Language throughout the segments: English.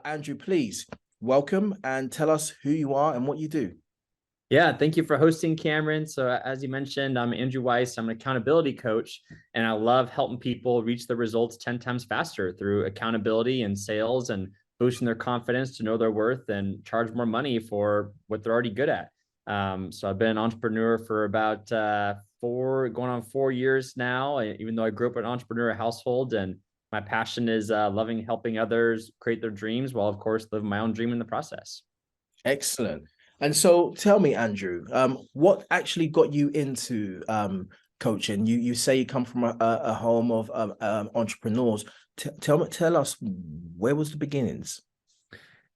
Andrew, please welcome and tell us who you are and what you do. Yeah, thank you for hosting, Cameron. So as you mentioned, I'm Andrew Weiss. I'm an accountability coach, and I love helping people reach the results 10 times faster through accountability and sales and boosting their confidence to know their worth and charge more money for what they're already good at. So I've been an entrepreneur for about going on 4 years now, even though I grew up in an entrepreneurial household, and my passion is loving helping others create their dreams while, of course, living my own dream in the process. Excellent. And so tell me, Andrew, what actually got you into coaching? You say you come from a home of entrepreneurs. Tell us, where was the beginnings?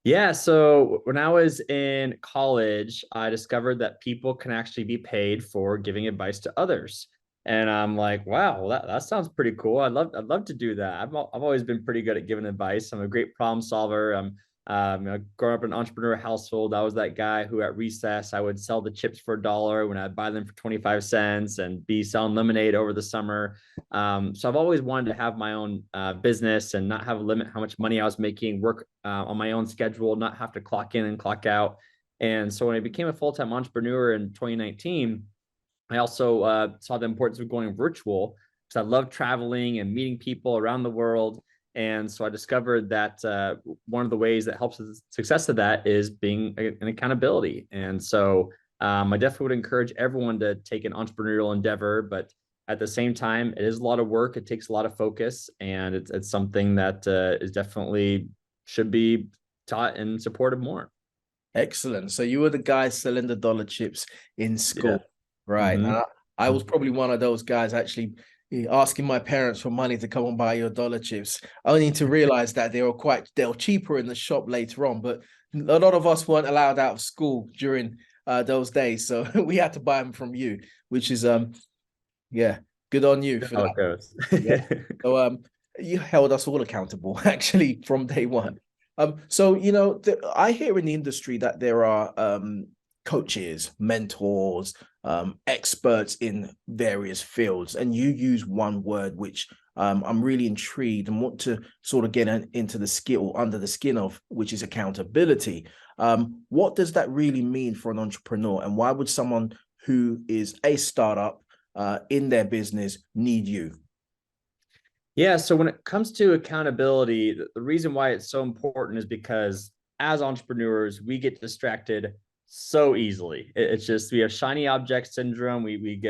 Yeah, so when I was in college, I discovered that people can actually be paid for giving advice to others. And I'm like, wow, well, that sounds pretty cool. I'd love to do that. I've always been pretty good at giving advice. I'm a great problem solver. Growing up in an entrepreneur household, I was that guy who at recess, I would sell the chips for $1 when I'd buy them for 25 cents and be selling lemonade over the summer. So I've always wanted to have my own business and not have a limit how much money I was making, work on my own schedule, not have to clock in and clock out. And so when I became a full-time entrepreneur in 2019, I also saw the importance of going virtual because I love traveling and meeting people around the world. And so I discovered that one of the ways that helps the success of that is being an accountability. And so I definitely would encourage everyone to take an entrepreneurial endeavor, but at the same time, it is a lot of work. It takes a lot of focus, and it's something that is definitely should be taught and supported more. Excellent. So you were the guy selling the dollar chips in Yeah. school, right? Mm-hmm. I was probably one of those guys actually asking my parents for money to come and buy your dollar chips, only to realize that they were cheaper in the shop later on. But a lot of us weren't allowed out of school during those days, so we had to buy them from you, which is yeah, good on you That's for how that. it goes. Yeah. So you held us all accountable actually from day one. So I hear in the industry that there are coaches, mentors, experts in various fields, and you use one word which I'm really intrigued and want to sort of get into the skill under the skin of, which is accountability. What does that really mean for an entrepreneur, and why would someone who is a startup in their business need you? Yeah, so when it comes to accountability, the reason why it's so important is because as entrepreneurs, we get distracted so easily. It's just we have shiny object syndrome. We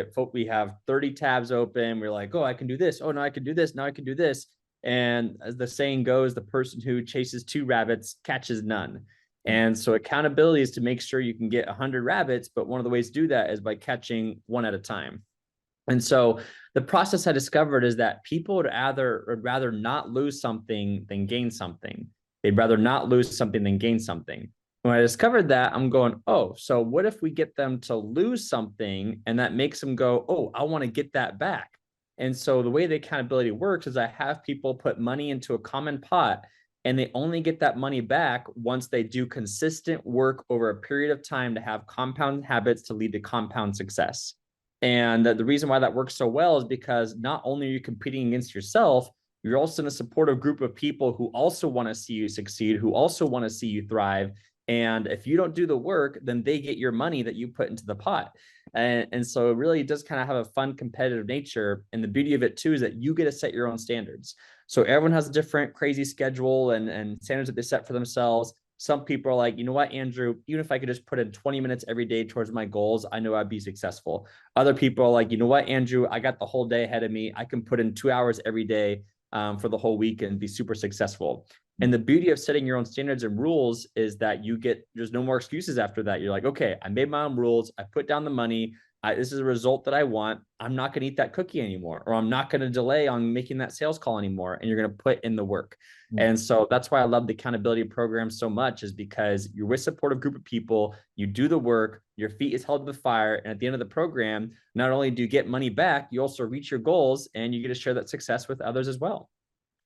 have 30 tabs open. We're like, oh, I can do this. Oh no, I can do this. Now I can do this. And as the saying goes, the person who chases 2 rabbits catches none. And so accountability is to make sure you can get 100 rabbits, but one of the ways to do that is by catching one at a time. And so the process I discovered is that people would rather not lose something than gain something. They'd rather not lose something than gain something. When I discovered that, I'm going, oh, so what if we get them to lose something and that makes them go, oh, I want to get that back. And so the way the accountability works is I have people put money into a common pot, and they only get that money back once they do consistent work over a period of time to have compound habits to lead to compound success. And the reason why that works so well is because not only are you competing against yourself, you're also in a supportive group of people who also want to see you succeed, who also want to see you thrive. And if you don't do the work, then they get your money that you put into the pot. And so it really does kind of have a fun competitive nature. And the beauty of it too is that you get to set your own standards. So everyone has a different crazy schedule and standards that they set for themselves. Some people are like, you know what, Andrew, even if I could just put in 20 minutes every day towards my goals, I know I'd be successful. Other people are like, you know what, Andrew, I got the whole day ahead of me. I can put in 2 hours every day for the whole week and be super successful. And the beauty of setting your own standards and rules is that there's no more excuses after that. You're like, okay, I made my own rules. I put down the money. This is a result that I want. I'm not going to eat that cookie anymore, or I'm not going to delay on making that sales call anymore. And you're going to put in the work. And so that's why I love the accountability program so much, is because you're with a supportive group of people, you do the work, your feet is held to the fire. And at the end of the program, not only do you get money back, you also reach your goals and you get to share that success with others as well.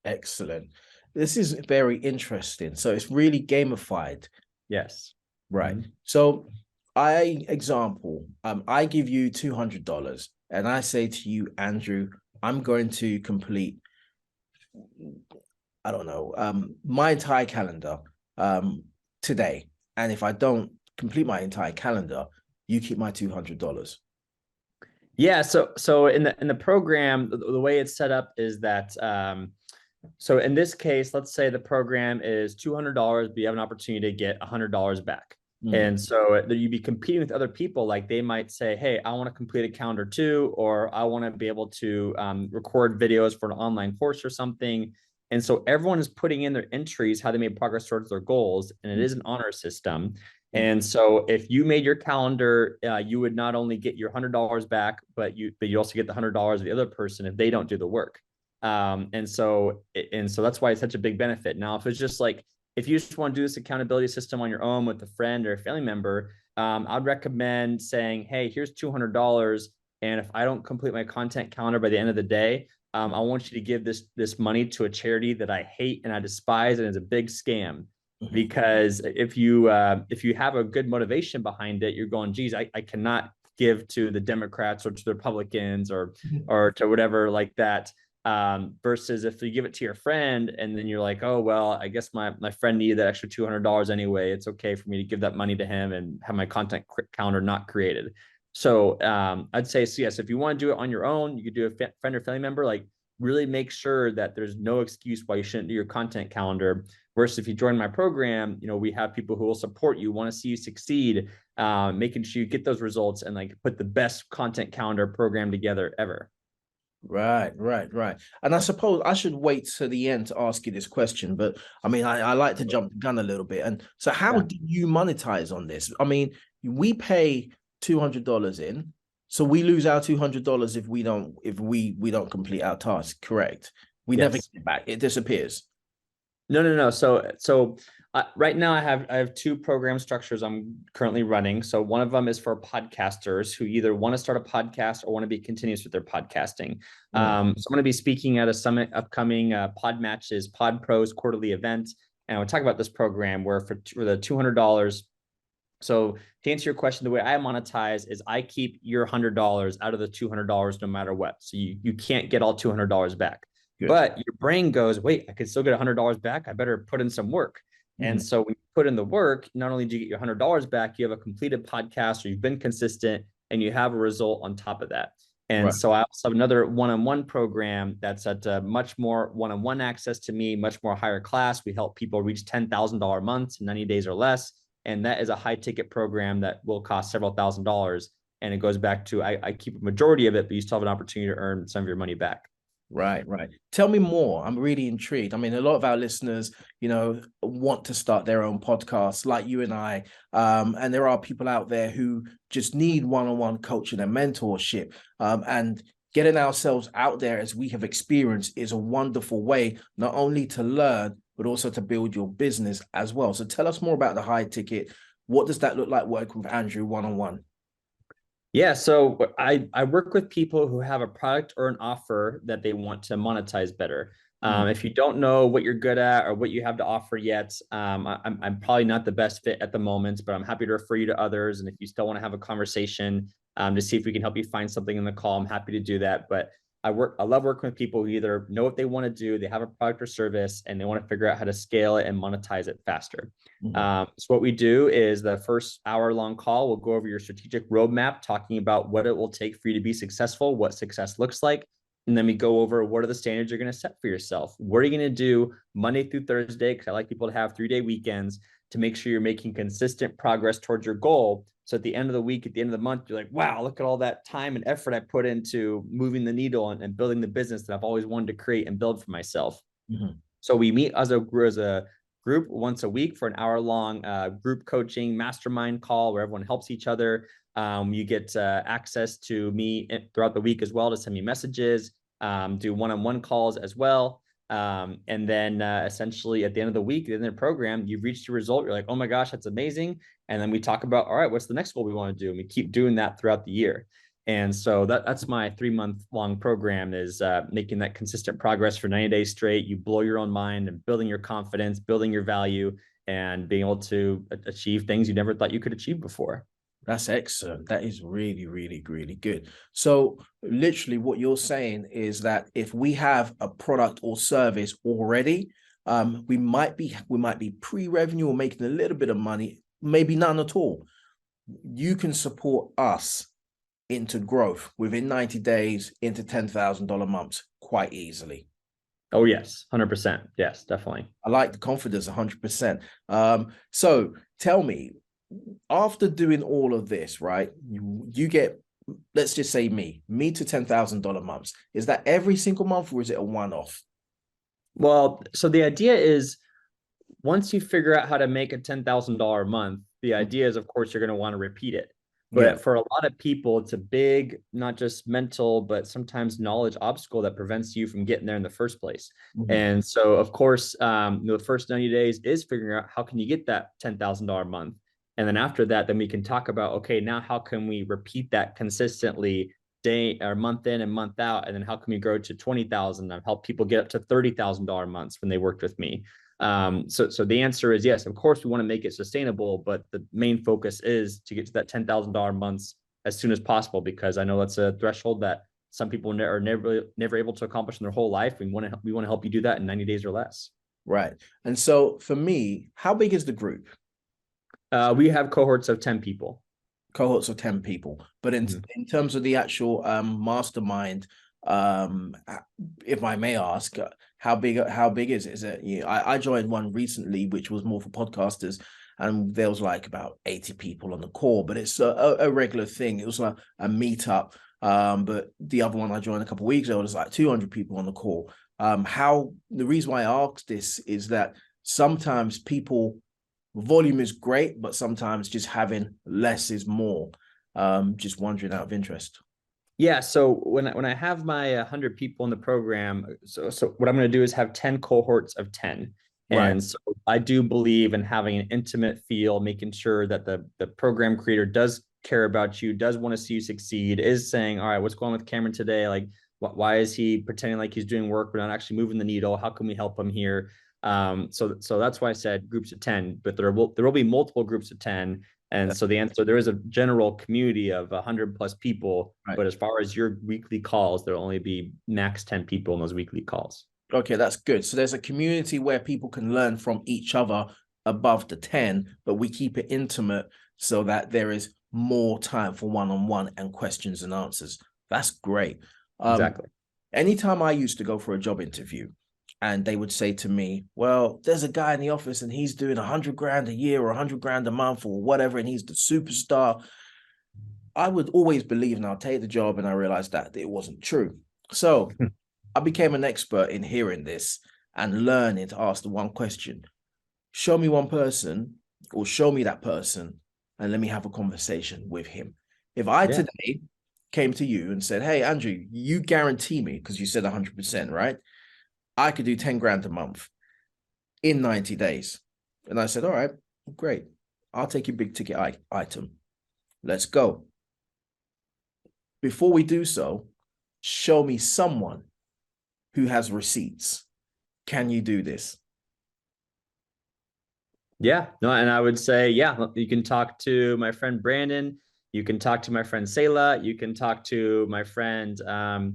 Excellent. This is very interesting. So it's really gamified. Yes. Right. Mm-hmm. So I give you $200 and I say to you, Andrew, I'm going to complete, I don't know, my entire calendar today, and if I don't complete my entire calendar, you keep my $200. Yeah, so in the program, the way it's set up is that so in this case, let's say the program is $200, but you have an opportunity to get $100 back. And so you'd be competing with other people. Like they might say, hey, I want to complete a calendar too, or I want to be able to record videos for an online course or something. And so everyone is putting in their entries, how they made progress towards their goals. And it is an honor system. And so if you made your calendar, you would not only get your $100 back, but you also get the $100 of the other person if they don't do the work. And so that's why it's such a big benefit. Now, if it's just like, if you just want to do this accountability system on your own with a friend or a family member, I'd recommend saying, hey, here's $200. And if I don't complete my content calendar by the end of the day, I want you to give this money to a charity that I hate and I despise and is a big scam. Because if you have a good motivation behind it, you're going, geez, I cannot give to the Democrats or to the Republicans or to whatever like that. Versus if you give it to your friend and then you're like, oh, well, I guess my friend needed that extra $200 anyway. It's okay for me to give that money to him and have my content calendar not created. So I'd say, so yes, if you want to do it on your own, you could do a friend or family member, like really make sure that there's no excuse why you shouldn't do your content calendar. Versus if you join my program, we have people who will support you, want to see you succeed, making sure you get those results and like put the best content calendar program together ever. Right. And I suppose I should wait to the end to ask you this question, but I mean, I like to jump the gun a little bit. And so how do you monetize on this? I mean, we pay $200 in, so we lose our $200 if we don't complete our task, correct? We never get it back. It disappears. No. So right now I have two program structures I'm currently running. So one of them is for podcasters who either want to start a podcast or want to be continuous with their podcasting. So I'm going to be speaking at a summit upcoming, Pod Matches, Pod Pros quarterly event. And we'll talk about this program where for the $200. So to answer your question, the way I monetize is I keep your $100 out of the $200 no matter what. So you can't get all $200 back. Good. But your brain goes, wait, I could still get $100 back. I better put in some work. And so when you put in the work, not only do you get your $100 back, you have a completed podcast or you've been consistent and you have a result on top of that. And so I also have another one-on-one program that's at much more one-on-one access to me, much more higher class. We help people reach $10,000 months in 90 days or less. And that is a high ticket program that will cost several $1,000s. And it goes back to, I keep a majority of it, but you still have an opportunity to earn some of your money back. Right. Tell me more. I'm really intrigued. I mean, a lot of our listeners, want to start their own podcasts like you and I. And there are people out there who just need one-on-one coaching and mentorship. And getting ourselves out there, as we have experienced, is a wonderful way, not only to learn, but also to build your business as well. So tell us more about the high ticket. What does that look like working with Andrew one-on-one? Yeah, so I work with people who have a product or an offer that they want to monetize better. If you don't know what you're good at or what you have to offer yet, I'm probably not the best fit at the moment, but I'm happy to refer you to others. And if you still want to have a conversation to see if we can help you find something in the call, I'm happy to do that. But I love working with people who either know what they want to do, they have a product or service, and they want to figure out how to scale it and monetize it faster. So what we do is the first hour-long call, we'll go over your strategic roadmap, talking about what it will take for you to be successful, what success looks like. And then we go over what are the standards you're going to set for yourself. What are you going to do Monday through Thursday? Because I like people to have 3-day weekends to make sure you're making consistent progress towards your goal. So at the end of the week, at the end of the month, you're like, wow, look at all that time and effort I put into moving the needle and building the business that I've always wanted to create and build for myself. So we meet as a group once a week for an hour-long group coaching mastermind call where everyone helps each other. You get access to me throughout the week as well to send me messages, do one-on-one calls as well. And then essentially at the end of the week, in the program, you've reached your result. You're like, oh my gosh, that's amazing. And then we talk about, all right, what's the next goal we want to do? And we keep doing that throughout the year. And so that's my 3-month long program, is making that consistent progress for 90 days straight. You blow your own mind and building your confidence, building your value, and being able to achieve things you never thought you could achieve before. That's excellent. That is really, really, really good. So literally what you're saying is that if we have a product or service already, We might be pre-revenue or making a little bit of money, maybe none at all. You can support us into growth within 90 days into $10,000 months quite easily. Oh, yes, 100%. Yes, definitely. I like the confidence 100%. So tell me, after doing all of this, right, you get, let's just say me to $10,000 months. Is that every single month or is it a one-off? Well, so the idea is once you figure out how to make a $10,000 a month, the idea is, of course, you're going to want to repeat it. Yeah. But for a lot of people, it's a big, not just mental, but sometimes knowledge obstacle that prevents you from getting there in the first place. Mhm. And so, of course, the first 90 days is figuring out how can you get that $10,000 a month. And then after that, then we can talk about, okay, now how can we repeat that consistently day or month in and month out? And then how can we grow to 20,000 and help people get up to $30,000 months when they worked with me? So the answer is yes, of course, we want to make it sustainable, but the main focus is to get to that $10,000 months as soon as possible, because I know that's a threshold that some people are never able to accomplish in their whole life. We want to help you do that in 90 days or less. Right. And so for me, how big is the group? We have cohorts of 10 people. Cohorts of 10 people. But in terms of the actual mastermind, if I may ask, how big is it? Is it, I joined one recently, which was more for podcasters, and there was like about 80 people on the call, but it's a regular thing. It was like a meetup. But the other one I joined a couple of weeks ago, was like 200 people on the call. The reason why I asked this is that sometimes volume is great, but sometimes just having less is more. Just wondering out of interest. Yeah. So when I have my 100 people in the program, so what I'm going to do is have 10 cohorts of 10. Right. And so I do believe in having an intimate feel, making sure that the program creator does care about you, does want to see you succeed, is saying, all right, what's going on with Cameron today? Like, why is he pretending like he's doing work, but not actually moving the needle? How can we help him here? So that's why I said groups of 10, but there will be multiple groups of 10. And so the answer, there is a general community of 100 plus people, Right. but as far as your weekly calls, there'll only be max 10 people in those weekly calls. Okay, that's good. So there's a community where people can learn from each other above the 10, but we keep it intimate so that there is more time for one-on-one and questions and answers. That's great. Exactly. Anytime I used to go for a job interview and they would say to me, well, there's a guy in the office and he's doing 100 grand a year or 100 grand a month or whatever, and he's the superstar. I would always believe, and I'll take the job, and I realized that it wasn't true. So I became an expert in hearing this and learning to ask the one question: show me one person or show me that person and let me have a conversation with him. If I today came to you and said, hey, Andrew, you guarantee me, because you said 100%, right? I could do 10 grand a month in 90 days. And I said, all right, great. I'll take your big ticket item. Let's go. Before we do so, show me someone who has receipts. Can you do this? Yeah, no, and I would say, yeah, you can talk to my friend Brandon. You can talk to my friend Selah. You can talk to my friend, the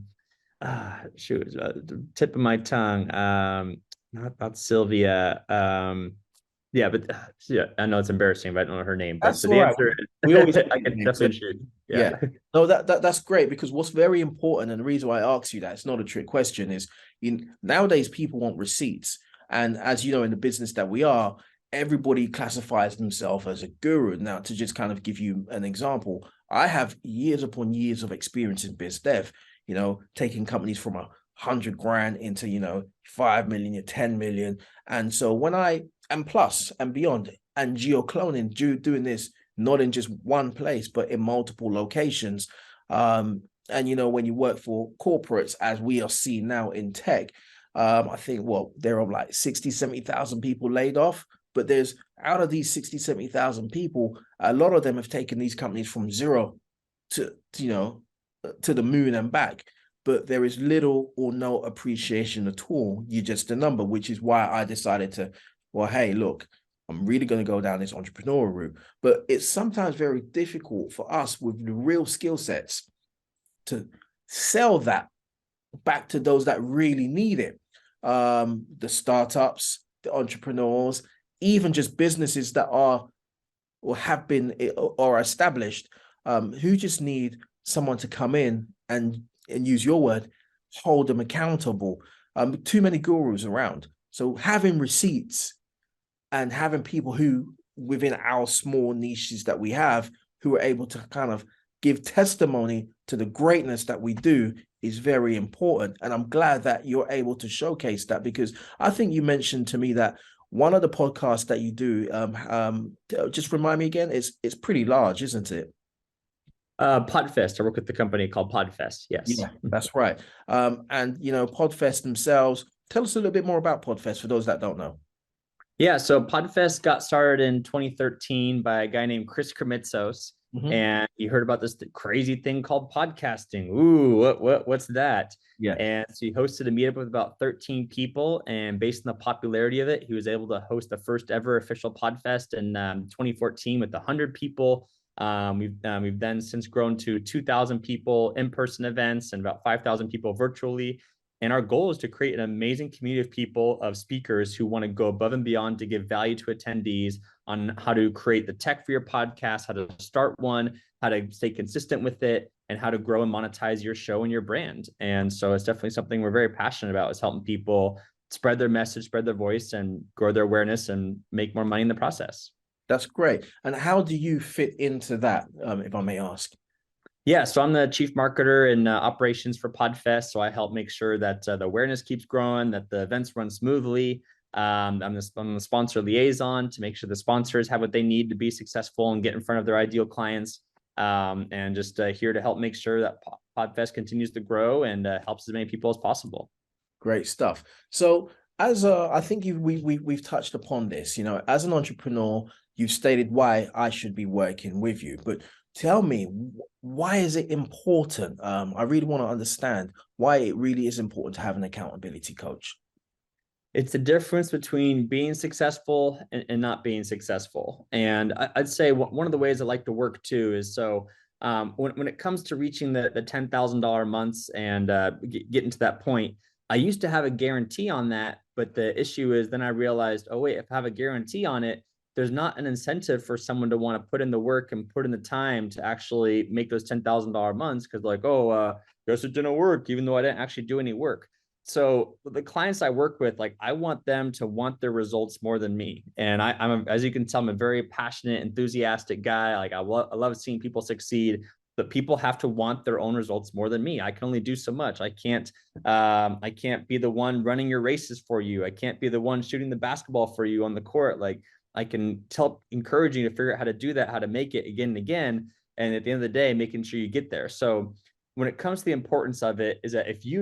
tip of my tongue, not Sylvia. Yeah, but yeah, I know it's embarrassing, but I don't know her name. But That's the all right. answer is, We always I can definitely shoot. Yeah. No, that's great, because what's very important, and the reason why I ask you that, it's not a trick question, is nowadays people want receipts. And as you know, in the business that we are, everybody classifies themselves as a guru. Now, to just kind of give you an example, I have years upon years of experience in biz dev, taking companies from 100 grand into, 5 million, 10 million. And so and plus and beyond, and geocloning, doing this not in just one place, but in multiple locations. And, when you work for corporates, as we are seeing now in tech, I think, there are like 60, 70,000 people laid off, but there's, out of these 60, 70,000 people, a lot of them have taken these companies from zero to the moon and back. But there is little or no appreciation at all. You're just a number, which is why I decided to, well, hey, look, I'm really going to go down this entrepreneurial route. But it's sometimes very difficult for us with the real skill sets to sell that back to those that really need it. the startups, the entrepreneurs, even just businesses that are or have been or established, who just need someone to come in and use your word, hold them accountable. Too many gurus around. So having receipts and having people who within our small niches that we have who are able to kind of give testimony to the greatness that we do is very important. And I'm glad that you're able to showcase that, because I think you mentioned to me that one of the podcasts that you do, just remind me again, it's pretty large, isn't it? Podfest. I work with the company called Podfest. Yes. Yeah, that's right. And Podfest themselves, tell us a little bit more about Podfest for those that don't know. Yeah, so Podfest got started in 2013 by a guy named Chris Kremitzos, and he heard about this crazy thing called podcasting. Ooh, what's that? Yeah. And so he hosted a meetup with about 13 people, and based on the popularity of it, he was able to host the first ever official Podfest in 2014 with 100 people. We've then since grown to 2,000 people in-person events and about 5,000 people virtually. And our goal is to create an amazing community of people, of speakers who want to go above and beyond to give value to attendees on how to create the tech for your podcast, how to start one, how to stay consistent with it, and how to grow and monetize your show and your brand. And so it's definitely something we're very passionate about, is helping people spread their message, spread their voice, and grow their awareness and make more money in the process. That's great. And how do you fit into that, if I may ask? Yeah, so I'm the chief marketer and operations for Podfest. So I help make sure that the awareness keeps growing, that the events run smoothly. I'm the sponsor liaison to make sure the sponsors have what they need to be successful and get in front of their ideal clients. And just here to help make sure that Podfest continues to grow and helps as many people as possible. Great stuff. So as I think we've touched upon this, as an entrepreneur, you've stated why I should be working with you, but tell me, why is it important? I really want to understand why it really is important to have an accountability coach. It's the difference between being successful and not being successful. And I'd say one of the ways I like to work too is, so when it comes to reaching the $10,000 months and getting to that point, I used to have a guarantee on that. But the issue is then I realized, oh, wait, if I have a guarantee on it, there's not an incentive for someone to want to put in the work and put in the time to actually make those $10,000 months, because like, guess it didn't work, even though I didn't actually do any work. So the clients I work with, like, I want them to want their results more than me. And as you can tell, I'm a very passionate, enthusiastic guy. Like I love seeing people succeed, but people have to want their own results more than me. I can only do so much. I can't be the one running your races for you. I can't be the one shooting the basketball for you on the court. Like, I can encourage you to figure out how to do that, how to make it again and again. And at the end of the day, making sure you get there. So when it comes to the importance of it, is that if you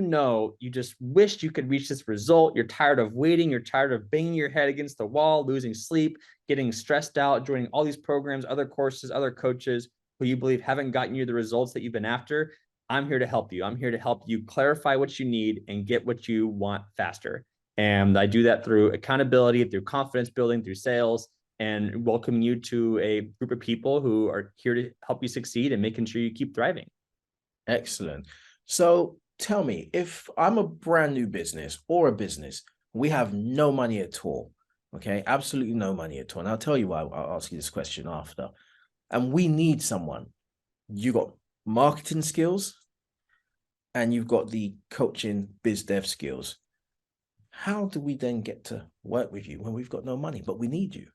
just wish you could reach this result, you're tired of waiting, you're tired of banging your head against the wall, losing sleep, getting stressed out, joining all these programs, other courses, other coaches who you believe haven't gotten you the results that you've been after, I'm here to help you. I'm here to help you clarify what you need and get what you want faster. And I do that through accountability, through confidence building, through sales, and welcoming you to a group of people who are here to help you succeed and making sure you keep thriving. Excellent. So tell me, if I'm a brand new business or a business, we have no money at all, okay? Absolutely no money at all. And I'll tell you why. I'll ask you this question after. And we need someone. You got marketing skills and you've got the coaching biz dev skills. How do we then get to work with you when we've got no money, but we need you?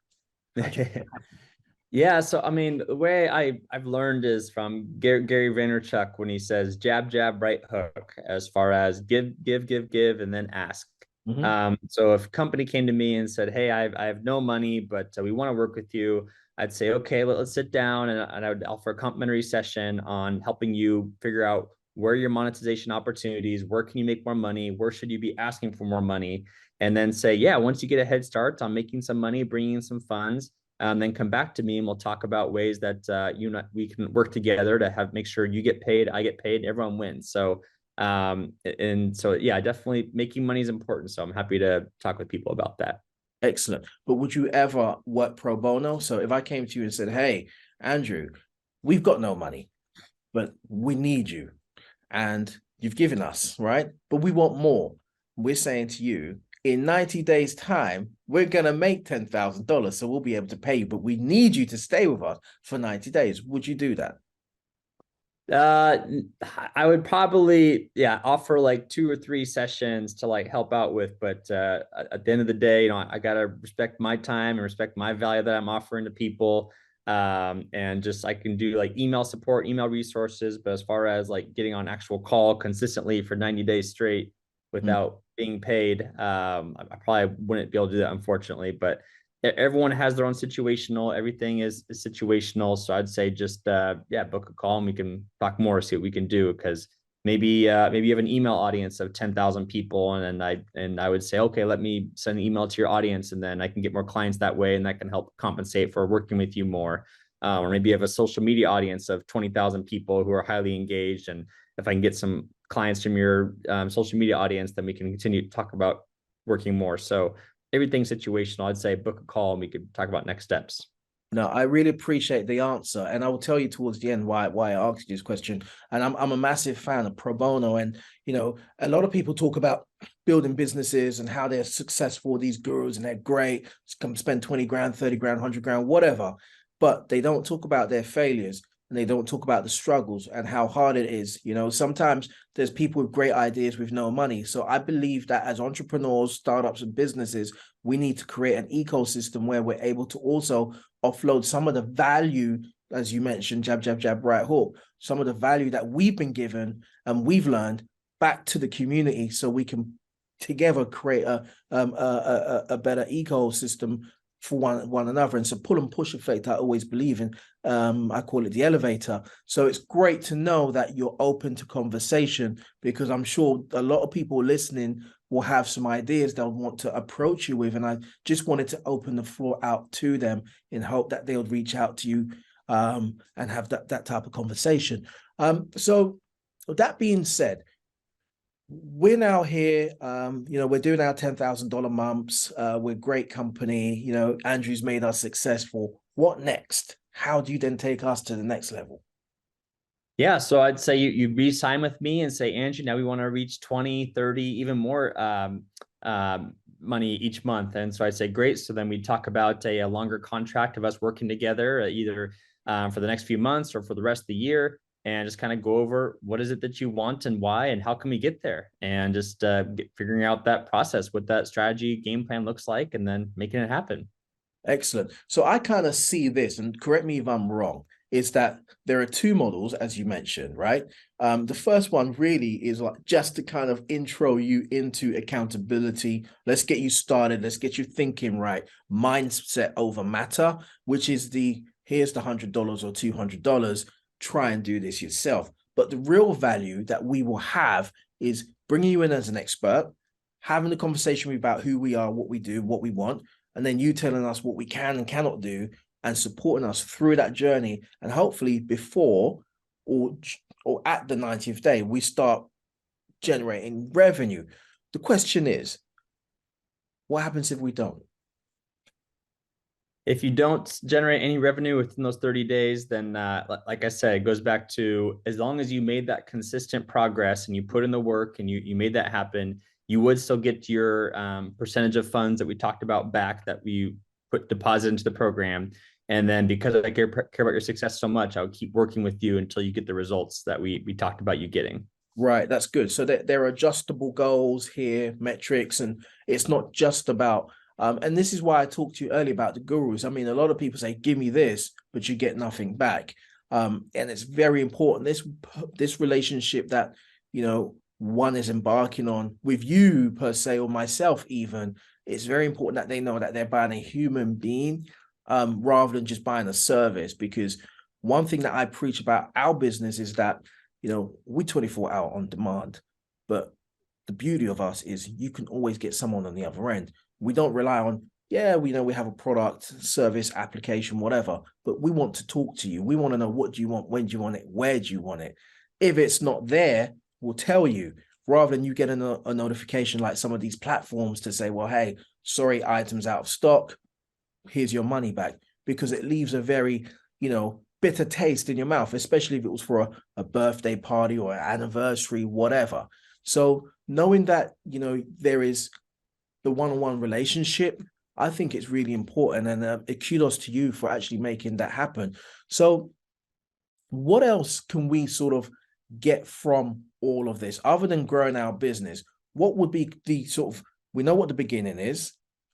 Yeah, so I mean, the way I've learned is from Gary Vaynerchuk when he says jab, jab, right hook, as far as give, and then ask. So if a company came to me and said, hey, I have no money, but we want to work with you, I'd say, okay, let's sit down, and I would offer a complimentary session on helping you figure out where are your monetization opportunities, where can you make more money, where should you be asking for more money, and then say, yeah, once you get a head start on making some money, bringing in some funds, then come back to me and we'll talk about ways that we can work together to make sure you get paid, I get paid, everyone wins. So yeah, definitely making money is important. So I'm happy to talk with people about that. Excellent. But would you ever work pro bono? So if I came to you and said, hey, Andrew, we've got no money, but we need you and you've given us, right? But we want more. we're saying to you, in 90 days time, we're going to make $10,000. So we'll be able to pay you, but we need you to stay with us for 90 days. Would you do that? I would probably, yeah, offer like 2 or 3 sessions to like help out with, but at the end of the day, I gotta respect my time and respect my value that I'm offering to people. And just I can do like email support, email resources, but as far as like getting on actual call consistently for 90 days straight without being paid, I probably wouldn't be able to do that, unfortunately. But everyone has their own situational, everything is situational, so I'd say just yeah, book a call and we can talk more, see what we can do, because maybe you have an email audience of 10,000 people, and then I would say, okay, let me send an email to your audience, and then I can get more clients that way, and that can help compensate for working with you more. Or maybe you have a social media audience of 20,000 people who are highly engaged, and if I can get some clients from your social media audience, then we can continue to talk about working more. So everything's situational. I'd say book a call and we could talk about next steps. No, I really appreciate the answer, and I will tell you towards the end why I asked you this question. And I'm a massive fan of pro bono, and a lot of people talk about building businesses and how they're successful. These gurus, and they're great. Come spend 20 grand, 30 grand, 100 grand, whatever, but they don't talk about their failures, and they don't talk about the struggles and how hard it is. Sometimes there's people with great ideas with no money. So I believe that as entrepreneurs, startups, and businesses, we need to create an ecosystem where we're able to also offload some of the value, as you mentioned, jab, jab, jab, right hook, some of the value that we've been given and we've learned back to the community, so we can together create a better ecosystem for one another. And so pull and push effect, I always believe in. I call it the elevator. So it's great to know that you're open to conversation, because I'm sure a lot of people listening will have some ideas they'll want to approach you with. And I just wanted to open the floor out to them in hope that they'll reach out to you and have that type of conversation. So that being said, we're now here, we're doing our $10,000 months. We're a great company. Andrew's made us successful. What next? How do you then take us to the next level? Yeah, so I'd say you re-sign with me and say, Andrew, now we want to reach 20, 30, even more money each month. And so I'd say, great. So then we talk about a longer contract of us working together, either for the next few months or for the rest of the year, and just kind of go over what is it that you want and why, and how can we get there, and just figuring out that process, what that strategy game plan looks like, and then making it happen. Excellent. So I kind of see this, and correct me if I'm wrong, is that there are two models, as you mentioned, right? The first one really is like just to kind of intro you into accountability. Let's get you started. Let's get you thinking right. Mindset over matter, which is here's the $100 or $200. Try and do this yourself. But the real value that we will have is bringing you in as an expert, having a conversation about who we are, what we do, what we want, and then you telling us what we can and cannot do, and supporting us through that journey. And hopefully before or at the 90th day, we start generating revenue. The question is, what happens if we don't? If you don't generate any revenue within those 30 days, then like I said, it goes back to, as long as you made that consistent progress and you put in the work and you made that happen, you would still get your percentage of funds that we talked about back, that we put deposit into the program. And then because I care about your success so much, I would keep working with you until you get the results that we talked about you getting. Right, that's good. So there are adjustable goals here, metrics, and it's not just about and this is why I talked to you earlier about the gurus. I mean, a lot of people say, give me this, but you get nothing back. And it's very important. This relationship that, one is embarking on with you per se, or myself even, it's very important that they know that they're buying a human being rather than just buying a service. Because one thing that I preach about our business is that, we're 24 hour on demand, but the beauty of us is you can always get someone on the other end. We don't rely on, we know we have a product, service, application, whatever, but we want to talk to you. We want to know, what do you want? When do you want it? Where do you want it? If it's not there, we'll tell you, rather than you get a notification like some of these platforms to say, well, hey, sorry, items out of stock. Here's your money back, because it leaves a very, bitter taste in your mouth, especially if it was for a birthday party or an anniversary, whatever. So knowing that, you know, there is the one-on-one relationship, I think it's really important. And kudos to you for actually making that happen. So what else can we sort of get from all of this other than growing our business? What would be the sort of, we know what the beginning is,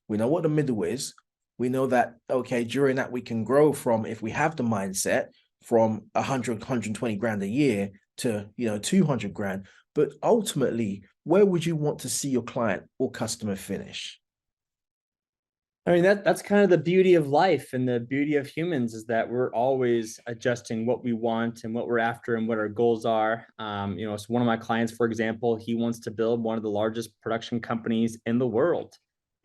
we know what the middle is, we know that, okay, during that we can grow from, if we have the mindset, from 100, 120 grand a year to, you know, 200 grand. But ultimately, where would you want to see your client or customer finish? I mean, that's kind of the beauty of life and the beauty of humans is that we're always adjusting what we want and what we're after and what our goals are. You know, so one of my clients, for example, he wants to build one of the largest production companies in the world.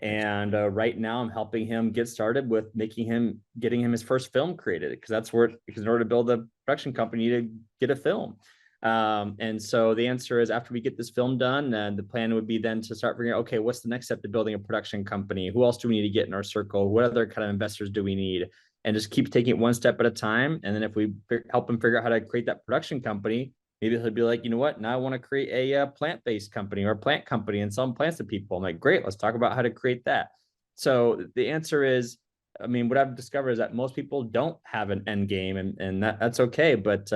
And right now I'm helping him get started with getting him his first film created, because in order to build a production company, you need to get a film. And so the answer is, after we get this film done, the plan would be then to start figuring out, okay, what's the next step to building a production company? Who else do we need to get in our circle? What other kind of investors do we need? And just keep taking it one step at a time. And then if we help him figure out how to create that production company, maybe he'll be like, you know what, now I want to create a plant-based company or a plant company and sell plants to people. I'm like, great, let's talk about how to create that. So the answer is, I mean, what I've discovered is that most people don't have an end game, and that's okay. But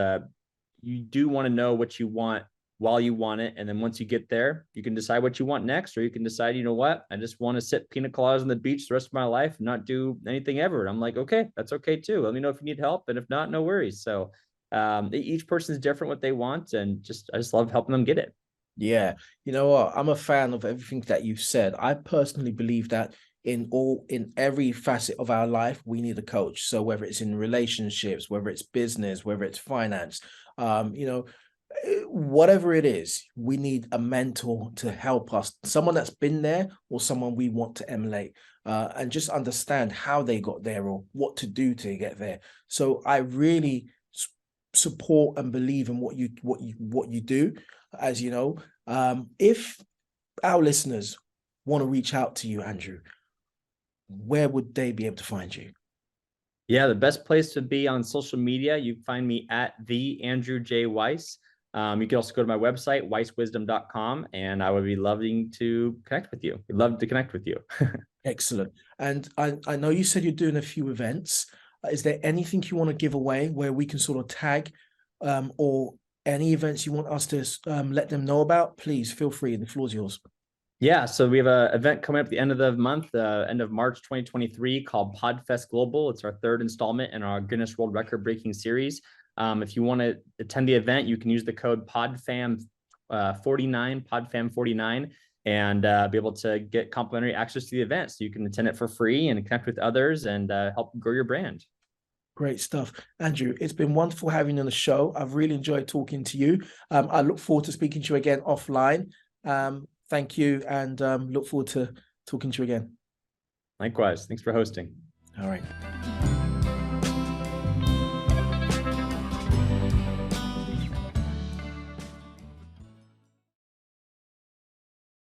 you do want to know what you want while you want it. And then once you get there, you can decide what you want next, or you can decide, you know what, I just want to sit pina coladas on the beach the rest of my life and not do anything ever. And I'm like, okay, that's okay too. Let me know if you need help. And if not, no worries. So each person is different what they want. And I just love helping them get it. Yeah, you know what? I'm a fan of everything that you've said. I personally believe that in every facet of our life, we need a coach. So whether it's in relationships, whether it's business, whether it's finance, you know, whatever it is, we need a mentor to help us, someone that's been there or someone we want to emulate, and just understand how they got there or what to do to get there. So I really support and believe in what you do. As you know, if our listeners want to reach out to you, Andrew, where would they be able to find you? Yeah, the best place to be on social media, you can find me at the Andrew J. Weiss. You can also go to my website, weisswisdom.com, and I would be loving to connect with you. We'd love to connect with you. Excellent. And I know you said you're doing a few events. Is there anything you want to give away where we can sort of tag, or any events you want us to let them know about? Please feel free. The floor is yours. Yeah, so we have an event coming up at the end of the month, end of March 2023, called PodFest Global. It's our third installment in our Guinness World Record breaking series. If you want to attend the event, you can use the code PODFAM 49, PODFAM 49, and be able to get complimentary access to the event. So you can attend it for free and connect with others and help grow your brand. Great stuff. Andrew, it's been wonderful having you on the show. I've really enjoyed talking to you. I look forward to speaking to you again offline. Thank you, and look forward to talking to you again. Likewise. Thanks for hosting. All right.